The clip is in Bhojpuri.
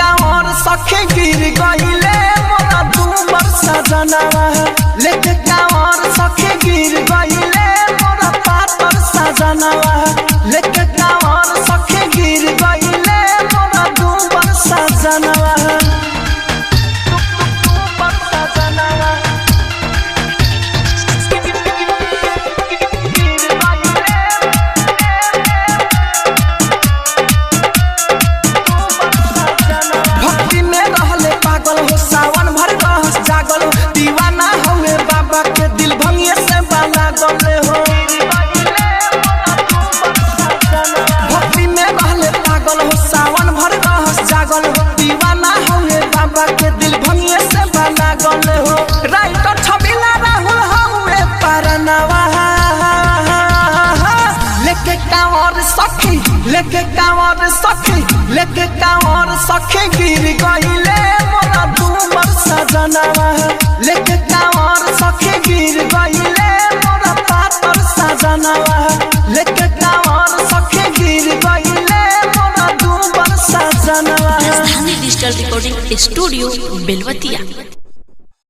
कांवर सखी गिर गइले मोरा दूबर सजनवा लेके कांवर सखी गिर गइले मोरा पातर सजनवा लेके कांवर सखी गिर गइले मोरा दूबर सजनवा सावन भर रहस जागल दीवाना हुए बाबा के दिल भंगिए से बाला गले हो भक्ति में रहले पागल हो सावन भर रहस जागल दीवाना हुए बाबा के दिल भंगिए से बाला गले हो राइटर छबिला राहुल हुए परनवा लेके कांवर सखी लेके कांवर सखी लेके कांवर सखी गिर गइले मोरा दूबर सजनवा लेके कांवर सखी गिर गइले मोरा पातर सजनवा लेके कांवर सखी गिर गइले मोरा दूबर सजनवा। राजधानी डिजिटल रिकॉर्डिंग स्टूडियो बेलवतिया।